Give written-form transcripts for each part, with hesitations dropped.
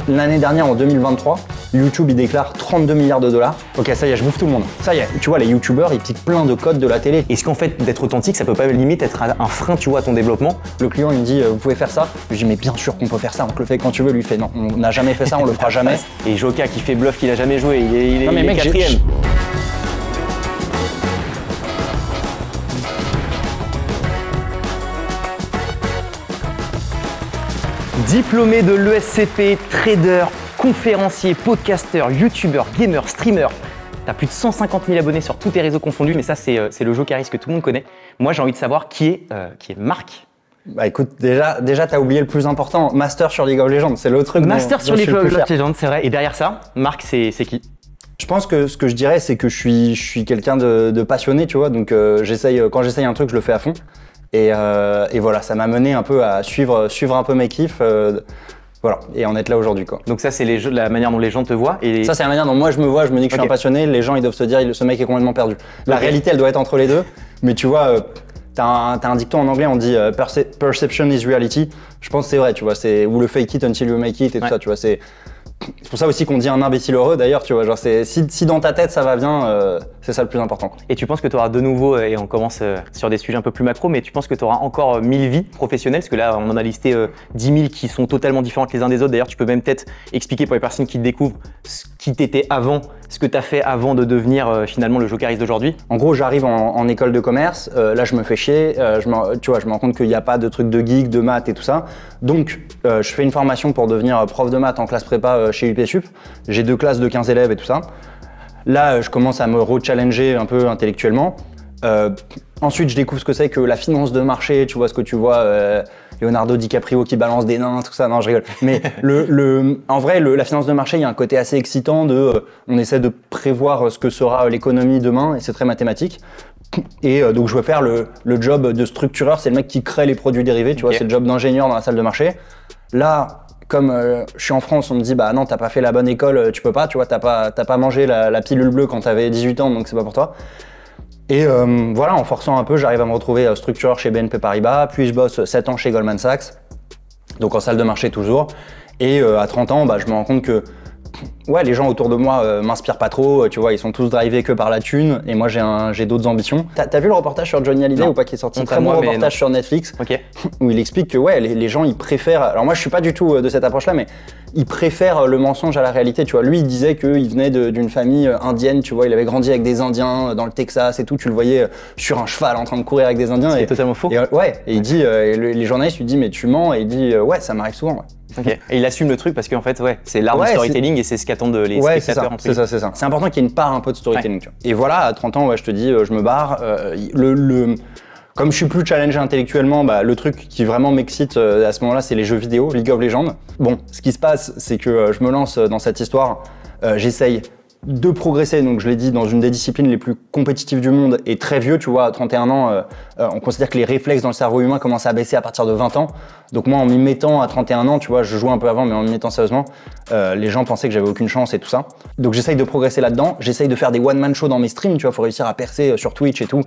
l'année dernière, en 2023, YouTube, il déclare 32 milliards de dollars. Ok, ça y est, je bouffe tout le monde. Ça y est, tu vois, les YouTubeurs, ils piquent plein de codes de la télé. Est-ce qu'en fait, d'être authentique, ça peut pas limite être un frein, tu vois, à ton développement? Le client, il me dit, vous pouvez faire ça? Je lui dis, mais bien sûr qu'on peut faire ça, on te le fait quand tu veux. Lui, il fait, non, on n'a jamais fait ça, on le fera jamais. Et Joka qui fait bluff qu'il a jamais joué, il Non, mais est mec, quatrième. Diplômé de l'ESCP, trader, conférencier, podcasteur, youtubeur, gamer, streamer. T'as plus de 150 000 abonnés sur tous tes réseaux confondus, mais ça c'est le Jokaris que tout le monde connaît. Moi j'ai envie de savoir qui est Marc. Bah écoute, déjà t'as oublié le plus important, Master sur League of Legends, c'est le truc. Master sur League of Legends, c'est vrai. Et derrière ça, Marc c'est qui? Je pense que ce que je dirais, c'est que je suis quelqu'un de passionné, tu vois, donc quand j'essaye un truc, je le fais à fond. Et voilà, ça m'a mené un peu à suivre un peu mes kiffs, voilà, et en être là aujourd'hui, quoi. Donc ça, c'est la manière dont les gens te voient et... Ça, c'est la manière dont moi je me vois, je me dis que je suis un passionné, les gens ils doivent se dire ce mec est complètement perdu. La réalité, elle doit être entre les deux, mais tu vois, t'as un dicton en anglais, on dit perception is reality. Je pense que c'est vrai, tu vois, ou le fake it until you make it et tout ça, tu vois, c'est pour ça aussi qu'on dit un imbécile heureux d'ailleurs, tu vois, genre si dans ta tête ça va bien, c'est ça le plus important, quoi. Et tu penses que tu auras de nouveau, et on commence sur des sujets un peu plus macro, mais tu penses que tu auras encore 1000 vies professionnelles, parce que là on en a listé 10 000 qui sont totalement différentes les uns des autres. D'ailleurs tu peux même peut-être expliquer pour les personnes qui te découvrent ce qui t'étais avant, ce que tu as fait avant de devenir finalement le Jokaris d'aujourd'hui. En gros, j'arrive en école de commerce, là je me fais chier, tu vois, je me rends compte qu'il n'y a pas de trucs de geek, de maths et tout ça. Donc je fais une formation pour devenir prof de maths en classe prépa chez UPSup. J'ai 2 classes de 15 élèves et tout ça. Là, je commence à me re-challenger un peu intellectuellement. Ensuite, je découvre ce que c'est que la finance de marché, tu vois ce que tu vois, Leonardo DiCaprio qui balance des nains, tout ça, non je rigole. Mais en vrai, la finance de marché, il y a un côté assez excitant on essaie de prévoir ce que sera l'économie demain et c'est très mathématique. Et donc je veux faire le job de structureur, c'est le mec qui crée les produits dérivés, tu vois, c'est le job d'ingénieur dans la salle de marché. Là, comme je suis en France, on me dit bah non, t'as pas fait la bonne école, tu peux pas, tu vois, t'as pas mangé la pilule bleue quand t'avais 18 ans, donc c'est pas pour toi. Et voilà, en forçant un peu, j'arrive à me retrouver structureur chez BNP Paribas, puis je bosse 7 ans chez Goldman Sachs, donc en salle de marché toujours. Et à 30 ans, bah, je me rends compte que ouais, les gens autour de moi m'inspirent pas trop, tu vois, ils sont tous drivés que par la thune, et moi j'ai d'autres ambitions. T'as vu le reportage sur Johnny Hallyday ou pas qui est sorti? Un très bon reportage sur Netflix, où il explique que ouais, les gens ils préfèrent, alors moi je suis pas du tout de cette approche-là, mais ils préfèrent le mensonge à la réalité, tu vois. Lui il disait qu'il venait d'une famille indienne, tu vois, il avait grandi avec des Indiens dans le Texas et tout, tu le voyais sur un cheval en train de courir avec des Indiens. C'est totalement faux. Et il dit, les journalistes lui disent mais tu mens, et il dit ouais, ça m'arrive souvent. Ouais. Okay. Et il assume le truc parce qu'en fait, ouais, c'est l'art du storytelling et c'est ce qu'attendent les spectateurs. C'est ça. C'est important qu'il y ait une part un peu de storytelling. Tu vois. Et voilà, à 30 ans, ouais, je te dis, je me barre. Comme je suis plus challengé intellectuellement, bah, le truc qui vraiment m'excite à ce moment-là, c'est les jeux vidéo, League of Legends. Bon, ce qui se passe, c'est que je me lance dans cette histoire, j'essaye de progresser, donc je l'ai dit, dans une des disciplines les plus compétitives du monde et très vieux, tu vois, à 31 ans, on considère que les réflexes dans le cerveau humain commencent à baisser à partir de 20 ans. Donc moi, en m'y mettant à 31 ans, tu vois, je joue un peu avant, mais en m'y mettant sérieusement, les gens pensaient que j'avais aucune chance et tout ça. Donc j'essaye de progresser là-dedans, j'essaye de faire des one-man shows dans mes streams, tu vois, faut réussir à percer sur Twitch et tout.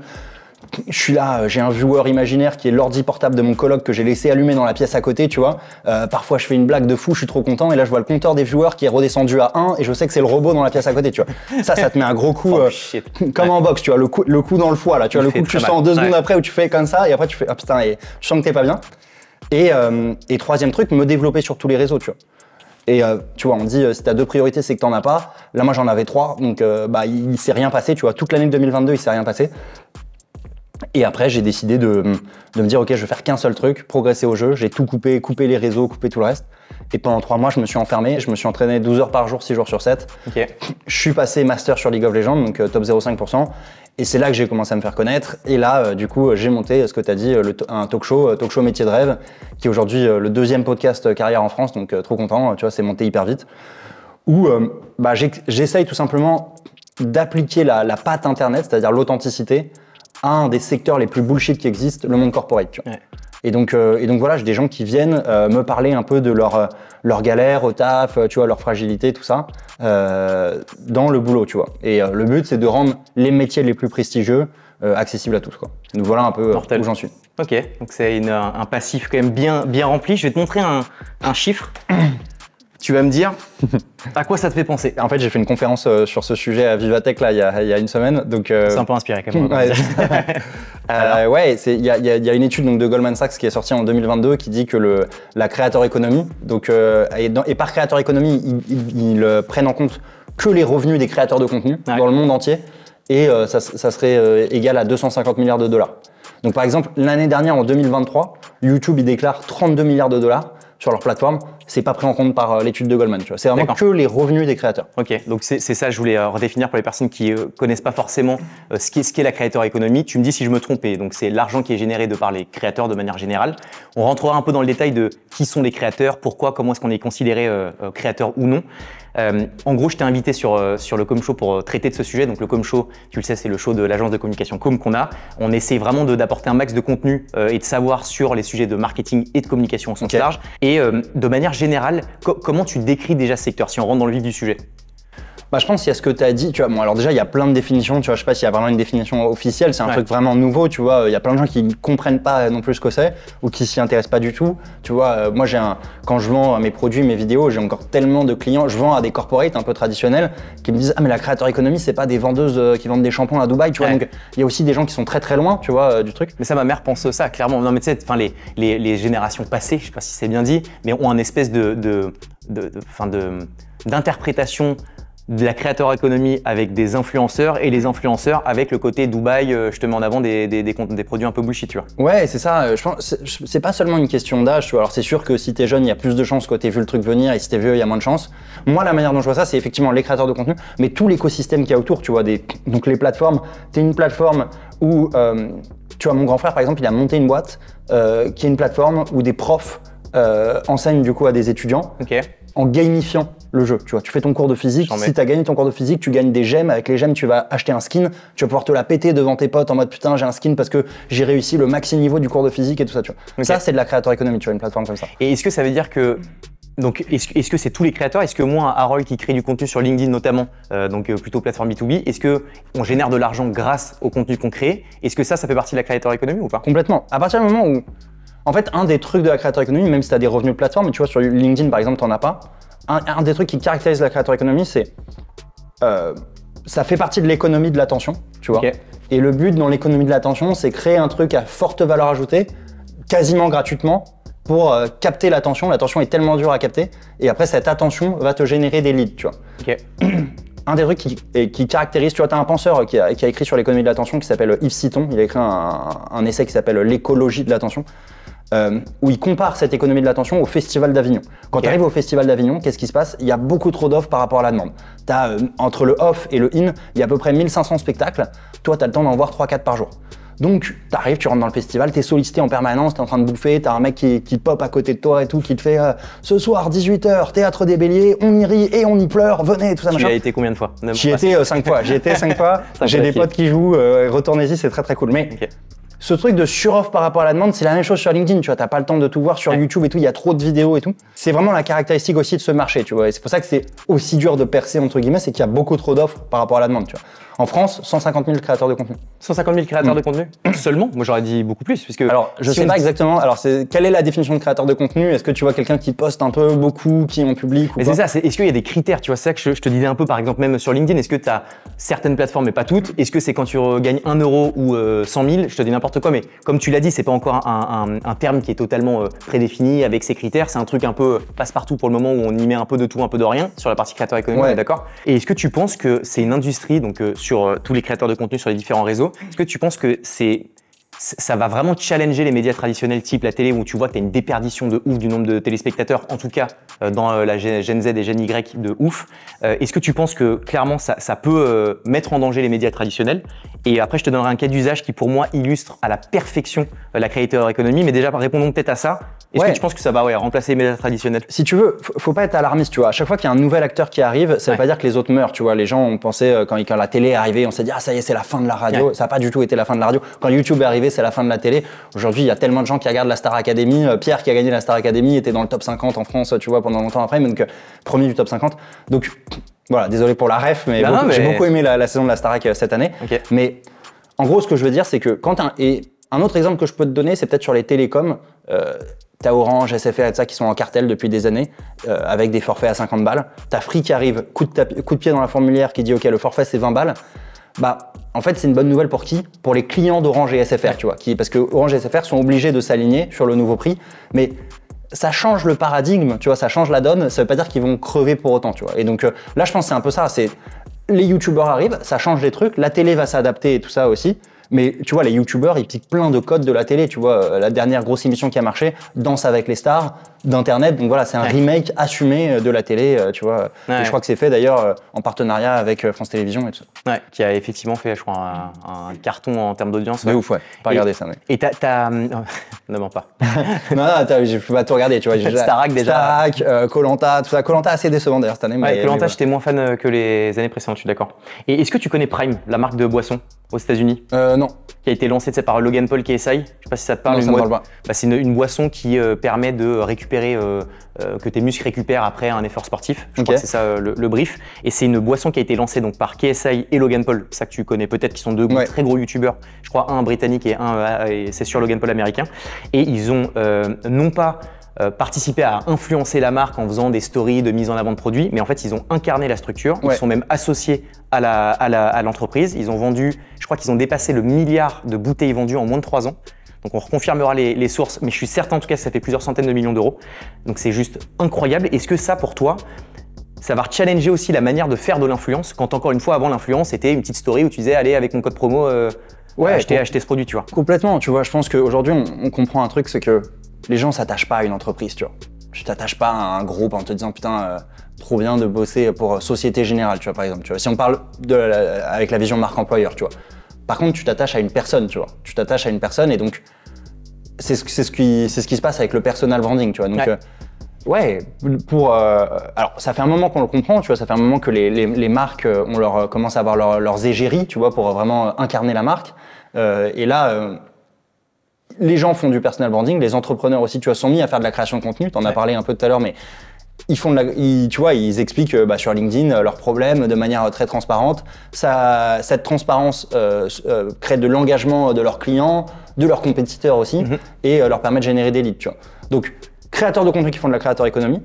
Je suis là, j'ai un viewer imaginaire qui est l'ordi portable de mon coloc que j'ai laissé allumer dans la pièce à côté, tu vois. Parfois, je fais une blague de fou, je suis trop content, et là, je vois le compteur des viewers qui est redescendu à 1, et je sais que c'est le robot dans la pièce à côté, tu vois. Ça te met un gros coup, comme en boxe, tu vois, le coup dans le foie, là, tu vois, le coup que tu sens 2 secondes après où tu fais comme ça, et après tu fais, ah putain, et tu sens que t'es pas bien. Et troisième truc, me développer sur tous les réseaux, tu vois. Et tu vois, on dit si t'as 2 priorités, c'est que t'en as pas. Là, moi, j'en avais 3, donc bah, il s'est rien passé, tu vois. Toute l'année 2022, il s'est rien passé. Et après, j'ai décidé de me dire, ok, je vais faire qu'un seul truc, progresser au jeu. J'ai tout coupé les réseaux, coupé tout le reste. Et pendant 3 mois, je me suis enfermé. Je me suis entraîné 12 heures par jour, 6 jours sur 7. Okay. Je suis passé master sur League of Legends, donc top 0,5%. Et c'est là que j'ai commencé à me faire connaître. Et là, du coup, j'ai monté ce que tu as dit, un talk show métier de rêve, qui est aujourd'hui le 2e podcast carrière en France. Donc trop content, tu vois, c'est monté hyper vite. Où bah, j'essaye tout simplement d'appliquer la patte internet, c'est-à-dire l'authenticité, à un des secteurs les plus bullshit qui existent, le monde corporate. Tu vois. Ouais. Et donc voilà, j'ai des gens qui viennent me parler un peu de leur galère au taf, tu vois, leur fragilité, tout ça, dans le boulot, tu vois. Et le but, c'est de rendre les métiers les plus prestigieux accessibles à tous, quoi. Donc voilà un peu où j'en suis. Ok, donc c'est un passif quand même bien rempli. Je vais te montrer un chiffre. tu vas me dire à quoi ça te fait penser. En fait, j'ai fait une conférence sur ce sujet à Vivatech là, il y a une semaine. Donc, c'est un peu inspiré quand même. Ouais, il y a une étude donc, de Goldman Sachs qui est sortie en 2022 qui dit que la creator economy, donc, et par creator economy, ils prennent en compte que les revenus des créateurs de contenu dans le monde entier, et ça serait égal à 250 milliards de dollars. Donc par exemple, l'année dernière, en 2023, YouTube, il déclare 32 milliards de dollars sur leur plateforme. C'est pas pris en compte par l'étude de Goldman. C'est vraiment que les revenus des créateurs. Ok, donc c'est ça, je voulais redéfinir pour les personnes qui connaissent pas forcément ce qu'est la creator economy. Tu me dis si je me trompais. Donc c'est l'argent qui est généré de par les créateurs de manière générale. On rentrera un peu dans le détail de qui sont les créateurs, pourquoi, comment est-ce qu'on est considéré créateur ou non. En gros, je t'ai invité sur le Com Show pour traiter de ce sujet. Donc le Com Show, tu le sais, c'est le show de l'agence de communication Com qu'on a. On essaie vraiment d'apporter un max de contenu et de savoir sur les sujets de marketing et de communication au sens large. Et de manière générale, comment tu décris déjà ce secteur si on rentre dans le vif du sujet? Bah, je pense qu'il y a ce que tu as dit, tu vois. Bon, alors déjà, il y a plein de définitions, tu vois. Je sais pas s'il y a vraiment une définition officielle, c'est un truc vraiment nouveau, tu vois. Il y a plein de gens qui ne comprennent pas non plus ce que c'est ou qui s'y intéressent pas du tout. Tu vois, moi, quand je vends mes produits, mes vidéos, j'ai encore tellement de clients. Je vends à des corporates un peu traditionnels qui me disent « Ah, mais la creator economy, c'est pas des vendeuses qui vendent des shampoings à Dubaï, tu vois. » Donc, il y a aussi des gens qui sont très très loin, tu vois, du truc. Mais ça, ma mère pense ça, clairement. Non, mais tu sais, les générations passées, je sais pas si c'est bien dit, mais ont un espèce d'interprétation de la creator economy avec des influenceurs et les influenceurs avec le côté Dubaï, je te mets en avant des produits un peu bullshit, tu vois. Ouais, c'est ça. Je pense c'est pas seulement une question d'âge, tu vois. Alors c'est sûr que si t'es jeune, il y a plus de chances que t'aies vu le truc venir, et si t'es vieux, il y a moins de chances. Moi, la manière dont je vois ça, c'est effectivement les créateurs de contenu, mais tout l'écosystème qu'il y a autour, tu vois. Donc les plateformes, t'es une plateforme où, tu vois, mon grand frère, par exemple, il a monté une boîte qui est une plateforme où des profs enseignent du coup à des étudiants. En gamifiant le jeu, tu vois, tu fais ton cours de physique, si tu as gagné ton cours de physique, tu gagnes des gemmes, avec les gemmes tu vas acheter un skin, tu vas pouvoir te la péter devant tes potes en mode putain j'ai un skin parce que j'ai réussi le maxi niveau du cours de physique et tout ça, tu vois. Ça c'est de la creator economy, tu vois, une plateforme comme ça. Et est-ce que ça veut dire que donc, est-ce que c'est tous les créateurs? Est-ce que moi, Harold qui crée du contenu sur LinkedIn notamment, donc plutôt plateforme B2B, est-ce qu'on génère de l'argent grâce au contenu qu'on crée? Est-ce que ça fait partie de la creator economy ou pas? Complètement. À partir du moment où, en fait, un des trucs de la creator economy, même si tu as des revenus de plateforme, mais tu vois, sur LinkedIn par exemple, t'en as pas. Un des trucs qui caractérise la creator economy, c'est ça fait partie de l'économie de l'attention, tu vois. Et le but dans l'économie de l'attention, c'est créer un truc à forte valeur ajoutée, quasiment gratuitement, pour capter l'attention. L'attention est tellement dure à capter, et après cette attention va te générer des leads, tu vois. Un des trucs qui caractérise, tu vois, t'as un penseur qui a écrit sur l'économie de l'attention qui s'appelle Yves Citon. Il a écrit un essai qui s'appelle L'écologie de l'attention. Où il compare cette économie de l'attention au Festival d'Avignon. Quand tu arrives au Festival d'Avignon, qu'est-ce qui se passe? Il y a beaucoup trop d'offres par rapport à la demande. Entre le off et le in, il y a à peu près 1500 spectacles. Toi, tu as le temps d'en voir 3-4 par jour. Donc, tu arrives, tu rentres dans le festival, tu es sollicité en permanence, tu es en train de bouffer, tu as un mec qui pop à côté de toi et tout, qui te fait ce soir, 18h, Théâtre des Béliers, on y rit et on y pleure, venez, tout ça, machin. Tu y as été combien de fois? J'y ai été 5 fois. J'ai été 5 fois. J'ai des potes qui jouent, retournez-y, c'est très très cool. Mais ce truc de sur-offre par rapport à la demande, c'est la même chose sur LinkedIn, tu vois, t'as pas le temps de tout voir sur YouTube et tout, il y a trop de vidéos et tout. C'est vraiment la caractéristique aussi de ce marché, tu vois, et c'est pour ça que c'est aussi dur de percer, entre guillemets, c'est qu'il y a beaucoup trop d'offres par rapport à la demande, tu vois. En France, 150 000 créateurs de contenu. 150 000 créateurs de contenu seulement? Moi j'aurais dit beaucoup plus. Puisque alors je sais pas exactement, alors quelle est la définition de créateur de contenu? Est-ce que tu vois quelqu'un qui poste un peu beaucoup, qui est en public ou mais c'est ça, est-ce qu'il y a des critères? Tu vois, c'est ça que je te disais un peu par exemple même sur LinkedIn, est-ce que tu as certaines plateformes mais pas toutes? Est-ce que c'est quand tu gagnes 1 euro ou 100 000? Je te dis n'importe quoi, mais comme tu l'as dit, c'est pas encore un terme qui est totalement prédéfini avec ses critères, c'est un truc un peu passe-partout pour le moment où on y met un peu de tout, un peu de rien sur la partie créateur économique, d'accord? Et est-ce que tu penses que c'est une industrie, donc sur tous les créateurs de contenu sur les différents réseaux, est-ce que tu penses que ça va vraiment challenger les médias traditionnels type la télé où tu vois que tu as une déperdition de ouf du nombre de téléspectateurs, en tout cas dans la Gen Z et Gen Y de ouf. Est-ce que tu penses que clairement ça peut mettre en danger les médias traditionnels? Et après je te donnerai un cas d'usage qui pour moi illustre à la perfection la creator economy, mais déjà répondons peut-être à ça. Est-ce que tu penses que ça va remplacer les médias traditionnels? Si tu veux, faut pas être alarmiste, tu vois. À chaque fois qu'il y a un nouvel acteur qui arrive, ça veut pas dire que les autres meurent, tu vois. Les gens ont pensé, quand la télé est arrivée, on s'est dit, ah ça y est, c'est la fin de la radio. Ça n'a pas du tout été la fin de la radio. Quand YouTube est arrivé, c'est la fin de la télé. Aujourd'hui, il y a tellement de gens qui regardent la Star Academy. Pierre, qui a gagné la Star Academy, était dans le top 50 en France, tu vois, pendant longtemps après, donc premier du top 50. Donc voilà, désolé pour la ref, mais j'ai beaucoup aimé la saison de la Starac cette année. Mais en gros, ce que je veux dire, c'est que et un autre exemple que je peux te donner, c'est peut-être sur les télécoms. T'as Orange, SFR et ça qui sont en cartel depuis des années, avec des forfaits à 50 balles. T'as Free qui arrive, coup de pied dans la fourmilière qui dit ok, le forfait c'est 20 balles. Bah, en fait, c'est une bonne nouvelle pour qui? Pour les clients d'Orange et SFR, tu vois, parce que Orange et SFR sont obligés de s'aligner sur le nouveau prix, mais ça change le paradigme, tu vois, ça change la donne. Ça veut pas dire qu'ils vont crever pour autant, tu vois. Et donc là, je pense que c'est un peu ça. C'est les youtubeurs arrivent, ça change les trucs, la télé va s'adapter et tout ça aussi. Mais tu vois, les youtubeurs, ils piquent plein de codes de la télé. Tu vois, la dernière grosse émission qui a marché, Danse avec les stars, d'internet. Donc voilà, c'est un remake assumé de la télé, tu vois. Et je crois que c'est fait d'ailleurs en partenariat avec France Télévisions et tout ça. Ouais, qui a effectivement fait, je crois, un carton en termes d'audience. De ouf, ouais. Pas regarder ça, mais. Et t'as ne mens pas. Non, je peux pas tout regarder, tu vois. Starac déjà. Starac, Koh-Lanta, tout ça. Koh-Lanta assez décevant d'ailleurs cette année. Ouais, Koh-Lanta, j'étais moins fan que les années précédentes, je suis d'accord. Et est-ce que tu connais Prime, la marque de boisson aux États-Unis? Non. Qui a été lancée par Logan Paul KSI. Je sais pas si ça te parle. Non, ça me parle pas. Bah, c'est une boisson qui permet de récupérer, que tes muscles récupèrent après un effort sportif. Je crois que c'est ça le brief. Et c'est une boisson qui a été lancée donc par KSI et Logan Paul, ça que tu connais peut-être, qui sont deux très gros youtubeurs. Je crois un britannique et et c'est sur Logan Paul américain. Et ils ont non pas participer à influencer la marque en faisant des stories de mise en avant de produits, mais en fait ils ont incarné la structure, ils sont même associés à l'entreprise, ils ont vendu, je crois qu'ils ont dépassé le milliard de bouteilles vendues en moins de 3 ans, donc on reconfirmera les sources, mais je suis certain en tout cas que ça fait plusieurs centaines de millions d'euros, donc c'est juste incroyable. Est-ce que ça pour toi, ça va challenger aussi la manière de faire de l'influence, quand encore une fois avant l'influence c'était une petite story où tu disais allez avec mon code promo acheter ce produit, tu vois. Complètement, tu vois, je pense qu'aujourd'hui on comprend un truc, c'est que les gens s'attachent pas à une entreprise, tu vois. Tu t'attaches pas à un groupe en te disant putain, trop bien de bosser pour Société Générale, tu vois, par exemple. Tu vois. Si on parle avec la vision marque employeur, tu vois. Par contre, tu t'attaches à une personne, tu vois. Tu t'attaches à une personne et donc c'est ce qui se passe avec le personal branding, tu vois. Donc alors ça fait un moment qu'on le comprend, tu vois. Ça fait un moment que les marques commencent à avoir leurs égéries, tu vois, pour vraiment incarner la marque. Et là. Les gens font du personal branding, les entrepreneurs aussi, tu vois, sont mis à faire de la création de contenu. Tu en as parlé un peu tout à l'heure, mais ils expliquent sur LinkedIn leurs problèmes de manière très transparente. Cette transparence crée de l'engagement de leurs clients, de leurs compétiteurs aussi, et leur permet de générer des leads, tu vois. Donc, créateurs de contenu qui font de la créateur économie,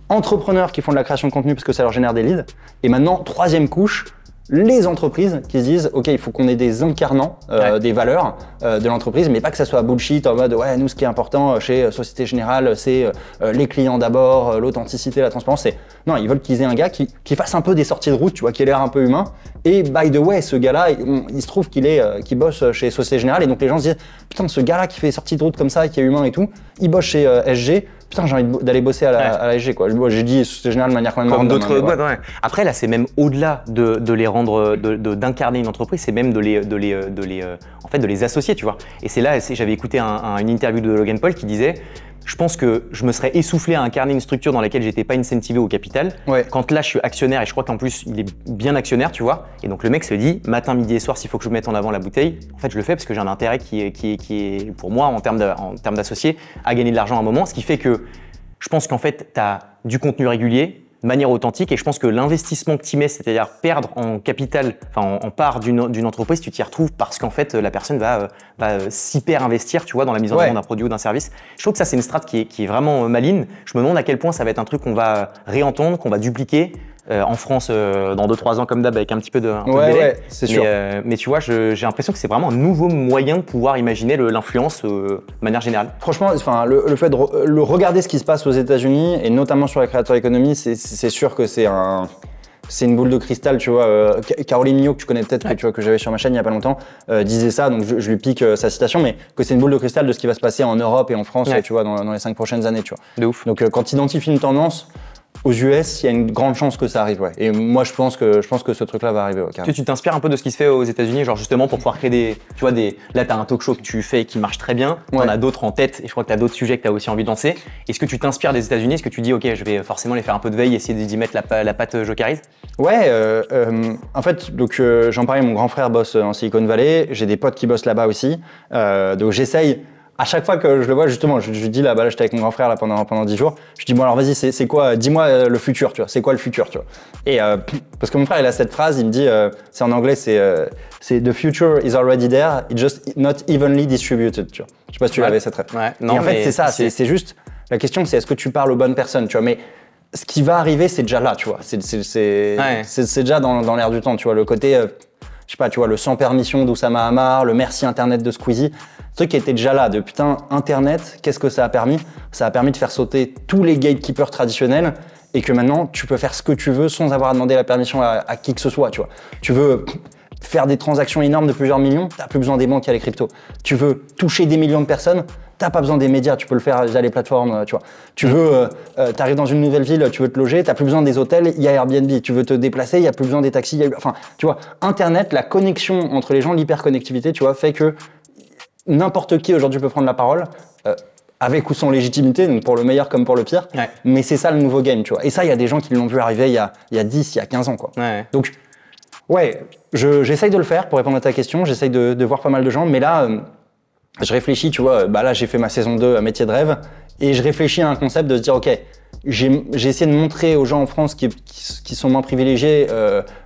entrepreneurs qui font de la création de contenu parce que ça leur génère des leads, et maintenant, troisième couche, les entreprises qui se disent ok, il faut qu'on ait des incarnants des valeurs de l'entreprise, mais pas que ça soit bullshit en mode ouais, nous ce qui est important chez Société Générale c'est les clients d'abord, l'authenticité, la transparence. Non, ils veulent qu'ils aient un gars qui fasse un peu des sorties de route, tu vois, qui ait l'air un peu humain. Et by the way, ce gars-là, il se trouve qu'il bosse chez Société Générale, et donc les gens se disent putain, ce gars-là qui fait des sorties de route comme ça, qui est humain et tout, il bosse chez SG. Putain, j'ai envie d'aller bosser à la SG, quoi. Moi, j'ai dit Société Générale de manière quand même comme d'autres boîtes, ouais. Après, là, c'est même au-delà de les rendre, d'incarner une entreprise, c'est même de les associer, tu vois. Et c'est là, j'avais écouté une interview de Logan Paul qui disait je pense que je me serais essoufflé à incarner une structure dans laquelle j'étais pas incentivé au capital. Quand là, je suis actionnaire, et je crois qu'en plus, il est bien actionnaire, tu vois. Et donc, le mec se dit, matin, midi et soir, s'il faut que je mette en avant la bouteille, en fait, je le fais parce que j'ai un intérêt qui est pour moi, en termes d'associé, à gagner de l'argent à un moment. Ce qui fait que je pense qu'en fait, tu as du contenu régulier, de manière authentique, et je pense que l'investissement que tu mets, c'est-à-dire perdre en capital, enfin en part d'une entreprise, tu t'y retrouves parce qu'en fait la personne va s'hyper investir, tu vois, dans la mise en avant d'un produit ou d'un service. Je trouve que ça c'est une strate qui est vraiment maligne. Je me demande à quel point ça va être un truc qu'on va réentendre, qu'on va dupliquer en France dans 2-3 ans comme d'hab avec un petit peu de délai. Ouais, c'est sûr. Mais tu vois, j'ai l'impression que c'est vraiment un nouveau moyen de pouvoir imaginer l'influence de manière générale. Franchement, le fait de regarder ce qui se passe aux États-Unis et notamment sur la creator economy, c'est sûr que c'est une boule de cristal, tu vois. Caroline Mignot, que tu connais peut-être, que j'avais sur ma chaîne il y a pas longtemps, disait ça, donc je lui pique sa citation, mais que c'est une boule de cristal de ce qui va se passer en Europe et en France, tu vois, dans les 5 prochaines années, tu vois. De ouf. Donc quand tu identifies une tendance, aux US, il y a une grande chance que ça arrive, ouais. Et moi, je pense que ce truc-là va arriver, ouais, Tu t'inspires un peu de ce qui se fait aux États-Unis, genre justement pour pouvoir créer là, t'as un talk show que tu fais qui marche très bien, t'en as d'autres en tête, et je crois que t'as d'autres sujets que t'as aussi envie de lancer. Est-ce que tu t'inspires des États-Unis? Est-ce que tu dis, ok, je vais forcément les faire un peu de veille, essayer d'y mettre la patte Jocarise? Ouais, en fait, donc j'en parlais, mon grand frère bosse en Silicon Valley, j'ai des potes qui bossent là-bas aussi, donc j'essaye. à chaque fois que je le vois, justement, je lui dis là, j'étais avec mon grand frère là pendant 10 jours. Je dis bon alors vas-y, c'est quoi, dis-moi le futur, tu vois. C'est quoi le futur, tu vois. Et parce que mon frère il a cette phrase, il me dit, c'est en anglais, c'est the future is already there, it's just not evenly distributed, tu vois. Je sais pas si tu l'avais cette rêve. Ouais. Non, et en fait c'est ça, c'est juste la question, c'est est-ce que tu parles aux bonnes personnes, tu vois. Mais ce qui va arriver, c'est déjà là, tu vois. C'est déjà dans l'air du temps, tu vois. Le côté, je sais pas, tu vois, le sans permission d'Oussama Hamar, le merci Internet de Squeezie. Ce truc qui était déjà là. De putain, Internet, qu'est-ce que ça a permis? Ça a permis de faire sauter tous les gatekeepers traditionnels et que maintenant, tu peux faire ce que tu veux sans avoir à demander la permission à qui que ce soit, tu vois. Tu veux faire des transactions énormes de plusieurs millions, t'as plus besoin des banques et les cryptos. Tu veux toucher des millions de personnes, t'as pas besoin des médias, tu peux le faire via les plateformes, tu vois. Tu veux, t'arrives dans une nouvelle ville, tu veux te loger, t'as plus besoin des hôtels, il y a Airbnb. Tu veux te déplacer, il y a plus besoin des taxis, enfin, tu vois. Internet, la connexion entre les gens, l'hyperconnectivité, tu vois, fait que n'importe qui aujourd'hui peut prendre la parole, avec ou sans légitimité, donc pour le meilleur comme pour le pire. Ouais. Mais c'est ça le nouveau game, tu vois. Et ça, il y a des gens qui l'ont vu arriver il y a 10, il y a 15 ans, quoi. Ouais. Donc, ouais, j'essaye de le faire pour répondre à ta question, j'essaye de voir pas mal de gens, mais là, je réfléchis, tu vois, là j'ai fait ma saison 2 à métier de rêve, et je réfléchis à un concept de se dire, ok, j'ai essayé de montrer aux gens en France qui sont moins privilégiés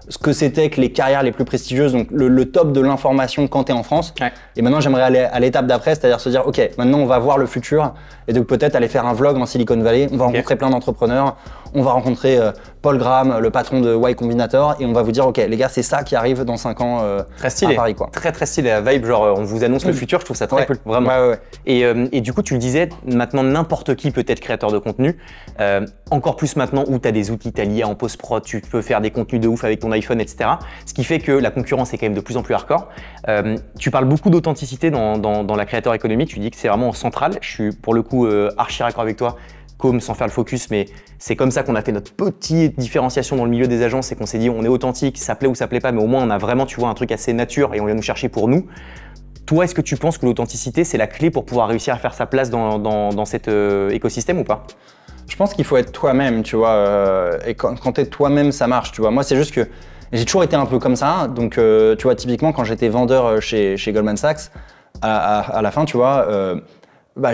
ce que c'était que les carrières les plus prestigieuses, donc le top de l'information quand tu es en France. Ouais. Et maintenant, j'aimerais aller à l'étape d'après, c'est-à-dire se dire, ok, maintenant on va voir le futur, et donc peut-être aller faire un vlog en Silicon Valley, on va rencontrer plein d'entrepreneurs, on va rencontrer Paul Graham, le patron de Y Combinator, et on va vous dire, ok, les gars, c'est ça qui arrive dans 5 ans très stylé. À Paris, quoi. Très très stylé, la vibe, genre on vous annonce le futur, je trouve ça très cool, vraiment. Ouais. Et du coup, tu le disais, maintenant n'importe qui peut être créateur de contenu, encore plus maintenant où tu as des outils, tu as l'IA en post-prod, tu peux faire des contenus de ouf avec ton iPhone, etc. Ce qui fait que la concurrence est quand même de plus en plus hardcore. Tu parles beaucoup d'authenticité dans la créateur économique, tu dis que c'est vraiment central. Je suis pour le coup archi raccord avec toi, comme sans faire le focus, mais c'est comme ça qu'on a fait notre petite différenciation dans le milieu des agences, c'est qu'on s'est dit on est authentique, ça plaît ou ça plaît pas, mais au moins on a vraiment, tu vois, un truc assez nature et on vient nous chercher pour nous. Toi, est-ce que tu penses que l'authenticité, c'est la clé pour pouvoir réussir à faire sa place dans cet écosystème ou pas? Je pense qu'il faut être toi-même, tu vois, et quand t'es toi-même, ça marche, tu vois. Moi, c'est juste que j'ai toujours été un peu comme ça, donc tu vois, typiquement, quand j'étais vendeur chez Goldman Sachs, à la fin, tu vois,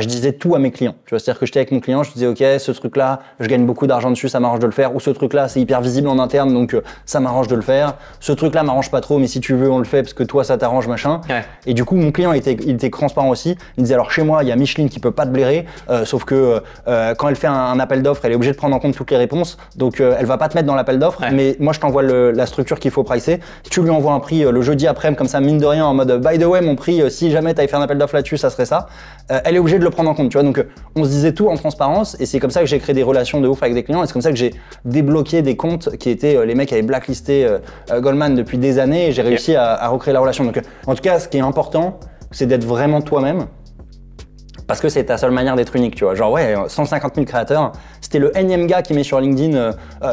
je disais tout à mes clients. Tu vois, c'est-à-dire que j'étais avec mon client, je disais ok, ce truc-là, je gagne beaucoup d'argent dessus, ça m'arrange de le faire. Ou ce truc-là, c'est hyper visible en interne, donc ça m'arrange de le faire. Ce truc-là m'arrange pas trop, mais si tu veux, on le fait parce que toi, ça t'arrange, machin. Ouais. Et du coup, mon client il était transparent aussi. Il disait alors chez moi, il y a Micheline qui peut pas te blairer, sauf que quand elle fait un appel d'offres, elle est obligée de prendre en compte toutes les réponses, donc elle va pas te mettre dans l'appel d'offres. Ouais. Mais moi, je t'envoie la structure qu'il faut pricer. Si tu lui envoies un prix le jeudi après, comme ça, mine de rien, en mode by the way, mon prix, si jamais t'avais fait un appel d'offres là-dessus, ça serait ça. Elle est obligée de le prendre en compte, tu vois. Donc on se disait tout en transparence et c'est comme ça que j'ai créé des relations de ouf avec des clients et c'est comme ça que j'ai débloqué des comptes qui étaient les mecs avaient blacklisté Goldman depuis des années et j'ai réussi à recréer la relation. Donc en tout cas, ce qui est important, c'est d'être vraiment toi-même parce que c'est ta seule manière d'être unique, tu vois. Genre 150 000 créateurs, c'était le énième gars qui met sur LinkedIn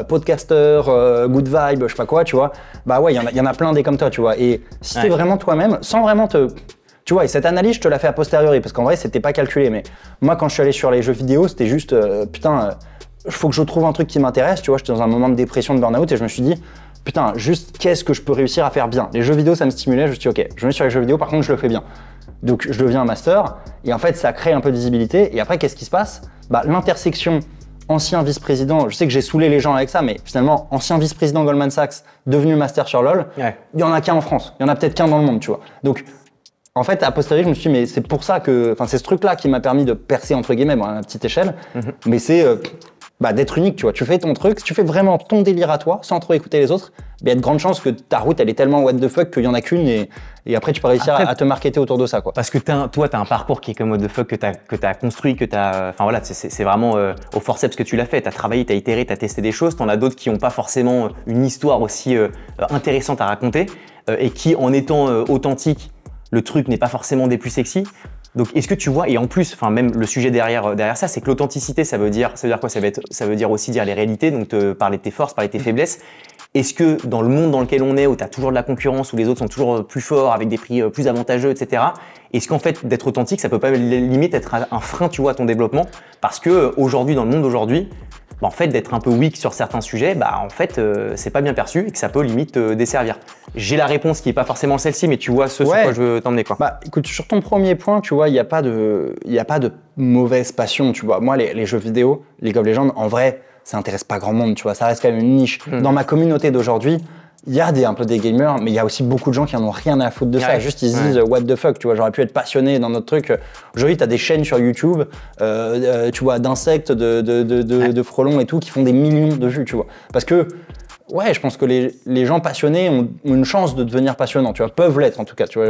podcaster, good vibe, je sais pas quoi, tu vois. Bah ouais, il y en a plein des comme toi, tu vois. Et si t'es vraiment toi-même, sans vraiment te... Tu vois, et cette analyse, je te la fais a posteriori, parce qu'en vrai, c'était pas calculé. Mais moi, quand je suis allé sur les jeux vidéo, c'était juste, faut que je trouve un truc qui m'intéresse. Tu vois, j'étais dans un moment de dépression, de burn-out, et je me suis dit, putain, juste qu'est-ce que je peux réussir à faire bien? Les jeux vidéo, ça me stimulait. Je me suis dit, ok, je vais sur les jeux vidéo, par contre, je le fais bien. Donc, je deviens un master, et en fait, ça crée un peu de visibilité. Et après, qu'est-ce qui se passe? L'intersection ancien vice-président, je sais que j'ai saoulé les gens avec ça, mais finalement, ancien vice-président Goldman Sachs, devenu master sur LoL, il y en a qu'un en France. Il y en a peut-être qu'un dans le monde, tu vois. Donc, en fait, a posteriori, je me suis dit, mais c'est pour ça que, c'est ce truc-là qui m'a permis de percer entre guillemets, à petite échelle. Mais c'est d'être unique, tu vois. Tu fais ton truc, si tu fais vraiment ton délire à toi, sans trop écouter les autres, il y a de grandes chances que ta route, elle est tellement what the fuck qu'il y en a qu'une et après tu peux réussir à te marketer autour de ça, quoi. Parce que toi, t'as un parcours qui est comme what the fuck que t'as construit, c'est vraiment au forceps que tu l'as fait. T'as travaillé, t'as itéré, t'as testé des choses. T'en as d'autres qui n'ont pas forcément une histoire aussi intéressante à raconter et qui, en étant authentiques, le truc n'est pas forcément des plus sexy. Donc, est-ce que tu vois, et en plus, même le sujet derrière ça, c'est que l'authenticité, ça veut dire quoi? Ça veut dire aussi dire les réalités, donc te parler de tes forces, parler de tes faiblesses. Est-ce que dans le monde dans lequel on est, où tu as toujours de la concurrence, où les autres sont toujours plus forts, avec des prix plus avantageux, etc., est-ce qu'en fait, d'être authentique, ça peut pas limite être un frein, tu vois, à ton développement? Parce que aujourd'hui, dans le monde d'aujourd'hui, en fait, d'être un peu weak sur certains sujets, en fait, c'est pas bien perçu et que ça peut limite desservir. J'ai la réponse qui est pas forcément celle-ci, mais tu vois ce sur quoi je veux t'emmener, quoi. Écoute, sur ton premier point, tu vois, il n'y a pas de mauvaise passion, tu vois. Moi, les jeux vidéo, League of Legends, en vrai, ça intéresse pas grand monde, tu vois. Ça reste quand même une niche. Dans ma communauté d'aujourd'hui, il y a un peu des gamers, mais il y a aussi beaucoup de gens qui en ont rien à foutre de ça. Juste, ils se disent what the fuck, tu vois. J'aurais pu être passionné dans notre truc. Aujourd'hui, tu as des chaînes sur YouTube, tu vois, d'insectes, de frelons et tout, qui font des millions de vues, tu vois. Parce que, je pense que les gens passionnés ont une chance de devenir passionnants, tu vois, peuvent l'être en tout cas, tu vois.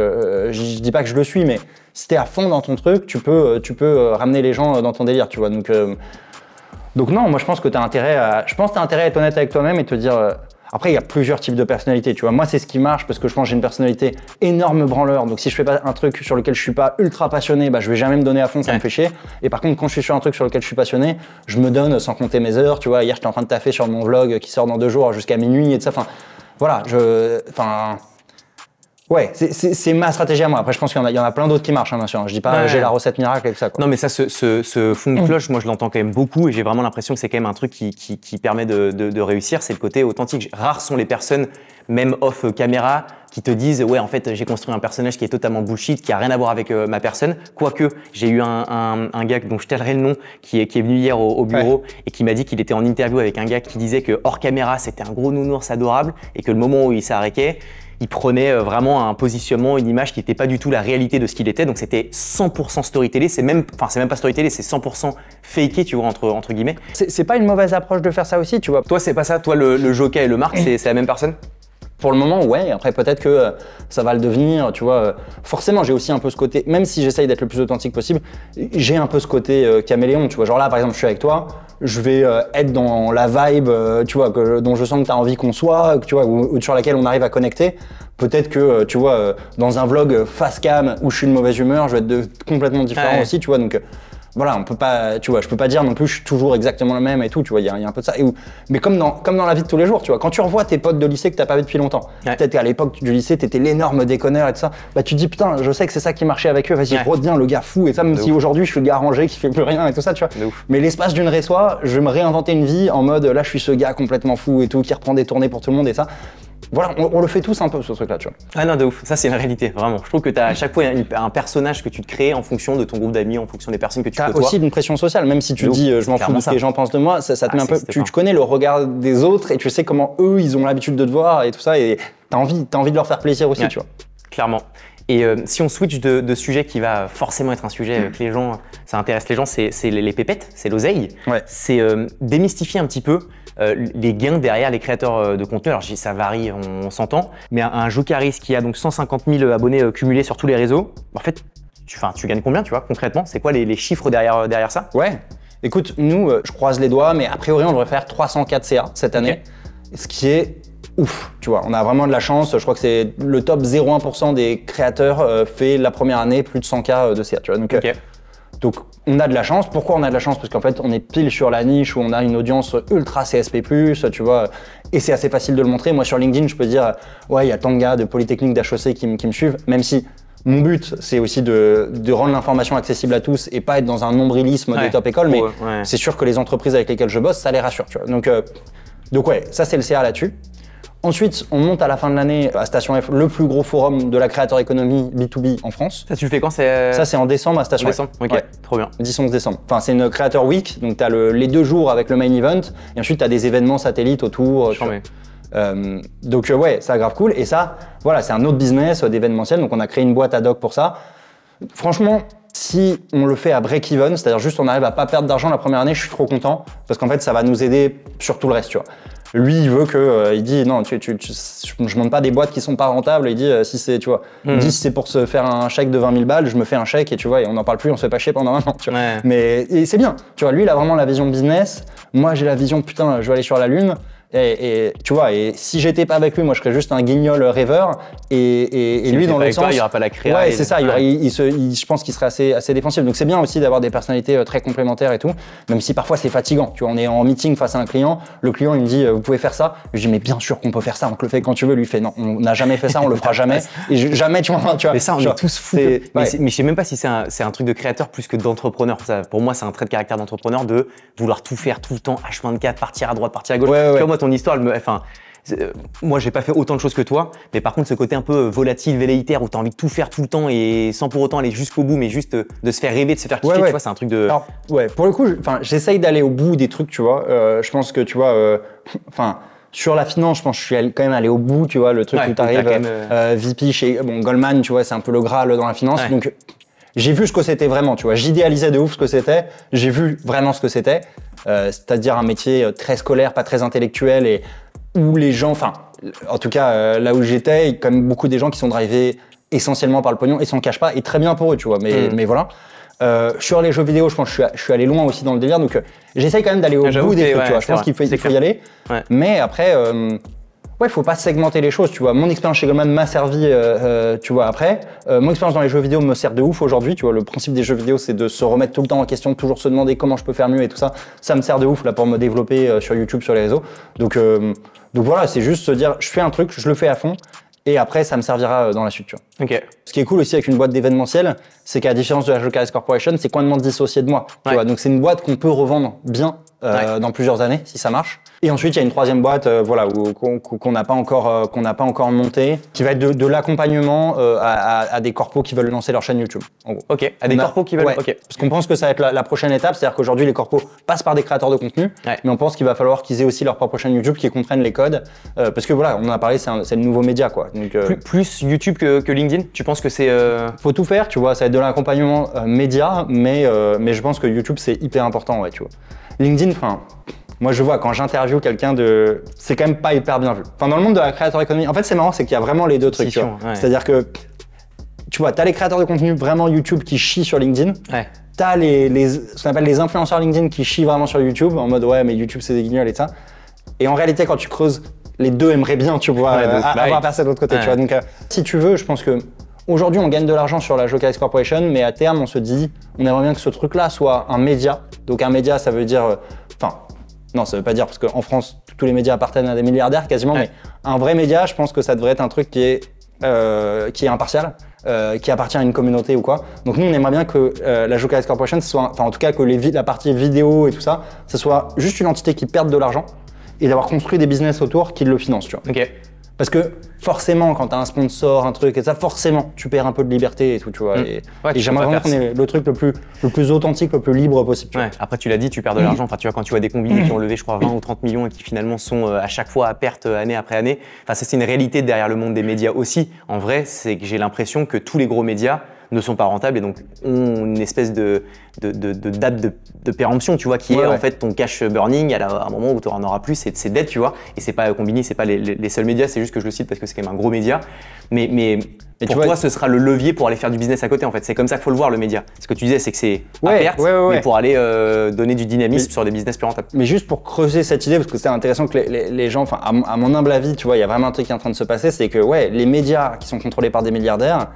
Je dis pas que je le suis, mais si t'es à fond dans ton truc, tu peux ramener les gens dans ton délire, tu vois. Donc non, moi je pense que t'as intérêt à être honnête avec toi-même et te dire. Après, il y a plusieurs types de personnalités, tu vois. Moi, c'est ce qui marche parce que je pense que j'ai une personnalité énorme branleur. Donc, si je fais pas un truc sur lequel je suis pas ultra passionné, je vais jamais me donner à fond, ça me fait chier. Et par contre, quand je suis sur un truc sur lequel je suis passionné, je me donne sans compter mes heures, tu vois. Hier, j'étais en train de taffer sur mon vlog qui sort dans 2 jours jusqu'à minuit et tout ça. Enfin, voilà, ouais, c'est ma stratégie à moi. Après, je pense qu'il y en a plein d'autres qui marchent, hein, bien sûr. Je dis pas j'ai la recette miracle et tout ça, quoi. Non, mais ça, ce fond de cloche, moi, je l'entends quand même beaucoup et j'ai vraiment l'impression que c'est quand même un truc qui permet de réussir. C'est le côté authentique. Rares sont les personnes, même off caméra, qui te disent ouais, en fait, j'ai construit un personnage qui est totalement bullshit, qui a rien à voir avec ma personne. Quoique, j'ai eu un gars dont je tairai le nom, qui est venu hier au bureau et qui m'a dit qu'il était en interview avec un gars qui disait que hors caméra, c'était un gros nounours adorable et que le moment où il s'arrêtait, il prenait vraiment un positionnement, une image qui n'était pas du tout la réalité de ce qu'il était. Donc c'était 100% storytelling, c'est même pas storytelling, c'est 100% faké, tu vois, entre guillemets. C'est pas une mauvaise approche de faire ça aussi, tu vois. Toi, c'est pas ça. Toi, le jockey et le Marc, c'est la même personne? Pour le moment, ouais. Après, peut-être que ça va le devenir, tu vois. Forcément, j'ai aussi un peu ce côté, même si j'essaye d'être le plus authentique possible, j'ai un peu ce côté caméléon, tu vois. Genre là, par exemple, je suis avec toi, je vais être dans la vibe, tu vois, dont je sens que tu as envie qu'on soit, tu vois, ou sur laquelle on arrive à connecter. Peut-être que, tu vois, dans un vlog face cam où je suis de mauvaise humeur, je vais être complètement différent aussi, tu vois. Donc, voilà, on peut pas, tu vois, je peux pas dire non plus je suis toujours exactement le même et tout, tu vois, il y a un peu de ça. Mais comme dans la vie de tous les jours, tu vois, quand tu revois tes potes de lycée que t'as pas vu depuis longtemps, peut-être qu'à l'époque du lycée, t'étais l'énorme déconneur et tout ça, tu te dis putain, je sais que c'est ça qui marchait avec eux, vas-y, redeviens le gars fou et ça, même si aujourd'hui je suis le gars rangé qui fait plus rien et tout ça, tu vois. Mais l'espace d'une résoie, je vais me réinventer une vie en mode là, je suis ce gars complètement fou et tout, qui reprend des tournées pour tout le monde et ça. Voilà, on le fait tous un peu ce truc-là, tu vois. Ah non, de ouf, ça c'est une réalité, vraiment. Je trouve que tu as à chaque fois un personnage que tu te crées en fonction de ton groupe d'amis, en fonction des personnes que tu côtoies. T'as aussi une pression sociale, même si tu dis je m'en fous de ce que les gens pensent de moi, ça te met un peu. Tu connais le regard des autres et tu sais comment eux ils ont l'habitude de te voir et tout ça, et t'as envie de leur faire plaisir aussi, tu vois. Clairement. Et si on switch de sujet qui va forcément être un sujet que les gens, ça intéresse les gens, c'est les pépettes, c'est l'oseille. C'est démystifier un petit peu les gains derrière les créateurs de contenu. Alors ça varie, on s'entend, mais un Joukaris qui a donc 150 000 abonnés cumulés sur tous les réseaux, en fait, tu gagnes combien, tu vois, concrètement? C'est quoi les chiffres derrière ça? Ouais, écoute, nous, je croise les doigts, mais a priori, on devrait faire 304 CA cette année, ce qui est ouf, tu vois. On a vraiment de la chance, je crois que c'est le top 0,1% des créateurs fait la première année plus de 100K de CA, tu vois. Donc on a de la chance. Pourquoi on a de la chance? Parce qu'en fait on est pile sur la niche où on a une audience ultra CSP+, tu vois, et c'est assez facile de le montrer. Moi sur LinkedIn je peux dire ouais il y a tant de gars de Polytechnique, d'HEC qui me suivent, même si mon but c'est aussi de rendre l'information accessible à tous et pas être dans un nombrilisme des top écoles, mais c'est sûr que les entreprises avec lesquelles je bosse ça les rassure, tu vois. Donc ouais, ça c'est le CA là-dessus. Ensuite, on monte à la fin de l'année à Station F, le plus gros forum de la creator economy B2B en France. Ça, tu le fais quand? Ça, c'est en décembre à Station F. Ok, trop bien. 10-11 décembre. Enfin, c'est une Creator Week, donc tu as les 2 jours avec le main event, et ensuite tu as des événements satellites autour. Donc ouais, ça grave cool. Et ça, voilà, c'est un autre business d'événementiel, donc on a créé une boîte ad hoc pour ça. Franchement, si on le fait à break-even, c'est-à-dire juste on arrive à pas perdre d'argent la première année, je suis trop content, parce qu'en fait, ça va nous aider sur tout le reste, tu vois. Lui, il veut que, il dit non, je monte pas des boîtes qui sont pas rentables. Il dit si c'est, tu vois, il dit si c'est pour se faire un chèque de 20 000 balles, je me fais un chèque et tu vois, et on n'en parle plus, on se fait pas chier pendant un an. Tu vois. Mais et c'est bien, tu vois. Lui, il a vraiment la vision business. Moi, j'ai la vision putain, je vais aller sur la lune. Et tu vois, et si j'étais pas avec lui, moi je serais juste un guignol rêveur. Et lui dans l'autre sens, il n'y aura pas la créa. Ouais, c'est ça. Je pense qu'il serait assez défensif. Donc c'est bien aussi d'avoir des personnalités très complémentaires et tout. Même si parfois c'est fatigant. Tu vois, on est en meeting face à un client. Le client il me dit vous pouvez faire ça. Je dis mais bien sûr qu'on peut faire ça. On te le fait quand tu veux. Lui il fait non, on n'a jamais fait ça, on le fera jamais. Et jamais tu vois. Mais ça on est tous fous. Mais je sais même pas si c'est un truc de créateur plus que d'entrepreneur. Pour moi c'est un trait de caractère d'entrepreneur de vouloir tout faire tout le temps, H24, partir à droite, partir à gauche. Tu vois, moi ton histoire, moi j'ai pas fait autant de choses que toi, mais par contre ce côté un peu volatile, velléitaire où t'as envie de tout faire tout le temps et sans pour autant aller jusqu'au bout, mais juste de se faire rêver, de se faire kiffer, tu vois, c'est un truc de. Alors, pour le coup, j'essaye d'aller au bout des trucs, tu vois. Je pense que tu vois, sur la finance, je pense que je suis quand même allé au bout, tu vois, le truc où t'arrives VP chez Goldman, tu vois, c'est un peu le Graal dans la finance, donc. J'ai vu ce que c'était vraiment, tu vois. J'idéalisais de ouf ce que c'était. J'ai vu vraiment ce que c'était. C'est-à-dire un métier très scolaire, pas très intellectuel et où les gens, en tout cas, là où j'étais, il y a quand même beaucoup des gens qui sont drivés essentiellement par le pognon et s'en cachent pas. Et très bien pour eux, tu vois. Mais voilà. Sur les jeux vidéo, je pense que je suis allé loin aussi dans le délire. Donc, j'essaye quand même d'aller au bout des trucs, tu vois. Je pense qu'il faut y aller. Ouais. Mais après, il faut pas segmenter les choses, tu vois. Mon expérience chez Goldman m'a servi, tu vois, après. Mon expérience dans les jeux vidéo me sert de ouf aujourd'hui, tu vois. Le principe des jeux vidéo, c'est de se remettre tout le temps en question, de toujours se demander comment je peux faire mieux et tout ça. Ça me sert de ouf, là, pour me développer sur YouTube, sur les réseaux. Donc voilà, c'est juste se dire, je fais un truc, je le fais à fond. Et après, ça me servira dans la suite, tu vois. Okay. Ce qui est cool aussi avec une boîte d'événementiel, c'est qu'à la différence de la Jokeris Corporation, c'est complètement dissocié de moi. Tu vois. Donc c'est une boîte qu'on peut revendre bien dans plusieurs années, si ça marche. Et ensuite, il y a une troisième boîte, qu'on n'a pas encore montée, qui va être de l'accompagnement à des corpos qui veulent lancer leur chaîne YouTube. En gros. Ok. À des corpos qui veulent. Ouais. Ok. Parce qu'on pense que ça va être la prochaine étape, c'est-à-dire qu'aujourd'hui les corpos passent par des créateurs de contenu, mais on pense qu'il va falloir qu'ils aient aussi leur propre chaîne YouTube, qu'ils comprennent les codes, parce que voilà, on en a parlé, c'est le nouveau média, quoi. Donc, plus YouTube que LinkedIn. Tu penses que c'est Faut tout faire, tu vois. Ça va être de l'accompagnement média, mais je pense que YouTube c'est hyper important, ouais, tu vois. LinkedIn, moi, je vois quand j'interviewe quelqu'un c'est quand même pas hyper bien vu. Dans le monde de la créateur économie, en fait, c'est marrant, c'est qu'il y a vraiment les deux trucs. Tu vois. C'est-à-dire que, tu vois, t'as les créateurs de contenu vraiment YouTube qui chient sur LinkedIn. Ouais. T'as ce qu'on appelle les influenceurs LinkedIn qui chient vraiment sur YouTube, en mode ouais, mais YouTube c'est des guignols et ça. Et en réalité, quand tu creuses, les deux aimeraient bien, tu vois, avoir passé de l'autre côté. Tu vois. Donc, si tu veux, je pense que aujourd'hui, on gagne de l'argent sur la Jokeris Corporation, mais à terme, on se dit, on aimerait bien que ce truc-là soit un média. Donc, un média, ça veut dire, non, ça veut pas dire, parce qu'en France, tous les médias appartiennent à des milliardaires quasiment, mais un vrai média, je pense que ça devrait être un truc qui est impartial, qui appartient à une communauté ou quoi. Donc nous, on aimerait bien que la Jokeris Corporation, en tout cas que la partie vidéo et tout ça, ce soit juste une entité qui perde de l'argent et d'avoir construit des business autour qui le financent, tu vois. Ok. Parce que forcément, quand t'as un sponsor, un truc et ça, forcément, tu perds un peu de liberté et tout, tu vois. Et j'aimerais vraiment qu'on ait le truc le plus authentique, le plus libre possible. Tu vois. Après, tu l'as dit, tu perds de l'argent. Enfin, tu vois, quand tu vois des combinés qui ont levé, je crois, 20 ou 30 millions et qui finalement sont à chaque fois à perte année après année. Enfin, ça, c'est une réalité derrière le monde des médias aussi. En vrai, c'est que j'ai l'impression que tous les gros médias ne sont pas rentables et donc ont une espèce de date de péremption, tu vois, qui est en fait ton cash burning à un moment où tu en auras plus, c'est dette, tu vois. Et c'est pas Combini, c'est pas les seuls médias, c'est juste que je le cite parce que c'est quand même un gros média. Mais pour toi, ce sera le levier pour aller faire du business à côté, en fait. C'est comme ça qu'il faut le voir, le média. Ce que tu disais, c'est que c'est à perte, mais pour aller donner du dynamisme sur des business plus rentables. Mais juste pour creuser cette idée, parce que c'est intéressant que les gens, à mon humble avis, tu vois, il y a vraiment un truc qui est en train de se passer, c'est que les médias qui sont contrôlés par des milliardaires,